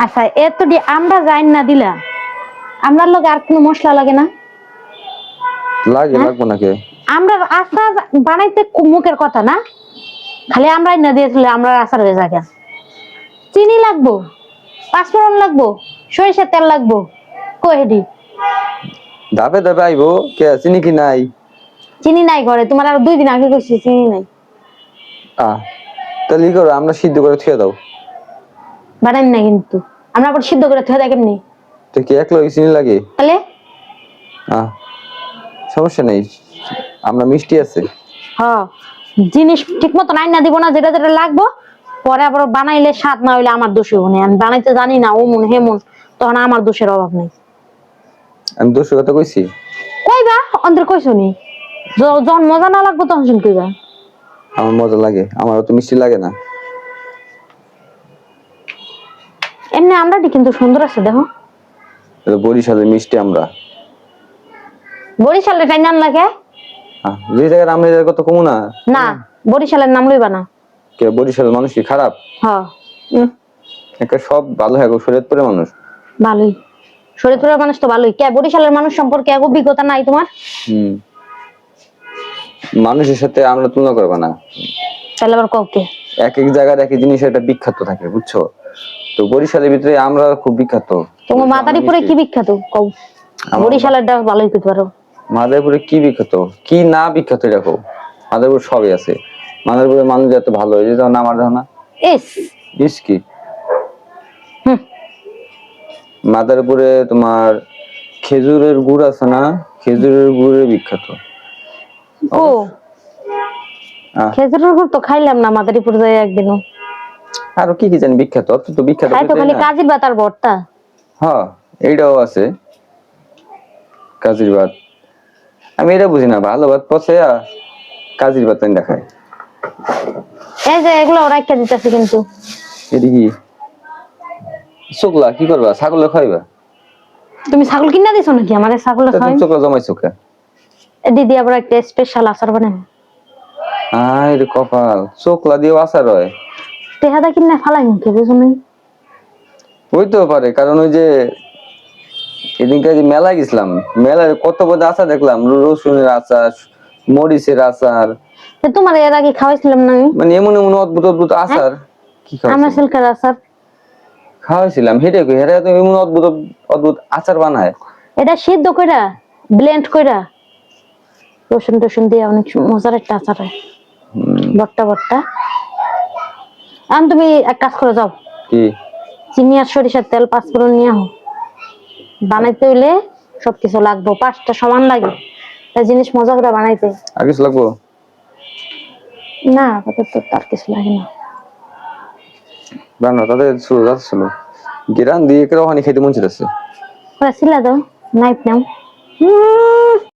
আচ্ছা এতটি আমরা যাই না দিলা আমরার লগে আর কোনো মশলা লাগে না? লাগে লাগবো নাকি? আমরা আচার বানাইতে মুখের কথা না, খালি আমরাই না দিয়েছিল আমরা আচার হয়ে যায়। চিনি লাগবো, পাঁচফোড়ন লাগবো, সরিষার তেল লাগবো, কহেডি ধাপে ধাপে আইবো কে চিনি কি নাই? চিনি নাই ঘরে, তোমার আর 2 দিন আগে কইছি চিনি নাই। তাহলে কি করো, আমরা সিদ্ধ করে থুয়ে দাও। বানাই না কিন্তু আমরা আবার সিদ্ধ করে থুয়ে দেয় কেমনি? তো কি এক লগে চিনি লাগে? তাহলে সমস্যা নেই, আমরা মিষ্টি আছে। হ্যাঁ জিনিস ঠিক মতো নাই না দিব না, যেটা যেটা লাগবো পরে আবার বানাইলে স্বাদ না হইলে আমার দোষ হইব না। আমি বানাইতে জানি না ও মন হে মন, তখন আমার দোষের অভাব নেই। আমি দোষের কথা কইছি? কইবা অন্তর কইছো নি, যখন মজা না লাগবো তখন শুন কইবা। আমার মজা লাগে, আমার তো মিষ্টি লাগে না। এমনি আমরা কিন্তু সুন্দর আছে দেখো। বরিশালের মিষ্টি আমরা। বরিশালের টাইম নাম লাগে যে জায়গায় আমরা এই জায়গায় কত কমু না। না বরিশালের নাম লইবা না। কে বরিশালের মানুষ কি খারাপ? হ্যাঁ একটা সব ভালো হয়, শরীয়তপুরের মানুষ ভালোই, শরীয়তপুরের মানুষ তো ভালোই। কে বরিশালের মানুষ সম্পর্কে এক অভিজ্ঞতা নাই তোমার? মানুষের সাথে আমরা তুলনা করবো না। তাহলে আবার কাউকে এক এক জায়গার এক এক জিনিস একটা বিখ্যাত থাকে, বুঝছো? তো বরিশালের ভিতরে আমরা খুব বিখ্যাত। তোমার মাদারীপুরে কি বিখ্যাত কও? বরিশালেরটা ভালোই কইতে পারো। মাদারীপুরে কি বিখ্যাত কি না বিখ্যাত এটা কও। মাদারীপুর সবই আছে। মাদারীপুরের মানুষ এত ভালো হয়েছে যখন আমার দেখো না। ইস কি মাদারীপুরে তোমার খেজুরের গুড় আছে না, খেজুরের গুড়ের বিখ্যাত। ও খেজুরের গুড় তো খাইলাম না মাদারীপুর যাই একদিনও। আরো কি কি জানি বিখ্যাত, অত তো বিখ্যাত খাই তো খালি কাজির বাতার ভর্তা। হ্যাঁ এইটাও আছে কাজির ভাত। আমি এটা বুঝি না, ভালো ভাত পচে কাজির ভাত না খায়। এই যে এগুলো রাইখা দিতেছে কিন্তু এটি কি শুকলা কি করবা, ছাগলের খাইবা? তুমি ছাগল কিনা দিছো নাকি আমারে? ছাগলের খাই শুকলা জমাইছো কে? দিদি আবার একটা স্পেশাল আচার বানায়। আয় রে কপাল, শুকলা দিয়ে আচার হয়? তেহাদা কিনা ফালাই মুখে বুঝো নাই? হইতে পারে, কারণ ওই যে এদিনকে যে মেলায় গেছিলাম, মেলায় কত বড় আচার দেখলাম, রসুনের আচার, মরিচের আচার। তোমার এর আগে খাওয়াইছিলাম না আমি? মানে এমন এমন অদ্ভুত অদ্ভুত আচার। কি খাওয়াইছিলাম? আমরা সিল্কের আচার খাওয়াইছিলাম, হেঁটে হেরা তো এমন অদ্ভুত অদ্ভুত আচার বানায়। এটা সিদ্ধ কইরা ব্লেন্ড কইরা রসুন টসুন দিয়ে অনেক মজার একটা আচার হয়, ভর্তা ভর্তা। এখন তুমি এক কাজ করে যাও, কি চিনি আর সরিষার তেল পাঁচফোড়ন নিয়ে আহ। বানাইতে হইলে সবকিছু লাগবো, 5টা সমান লাগে এই জিনিস মজা করে বানাইতে। আর কিছু লাগবো না? আপাতত তার কিছু লাগে না। বানো তাদের শুরু যাচ্ছিল গিরান দিয়ে কেউ হানি খেতে মন চাইতেছে। সিলা দাও, নাইফ নাও।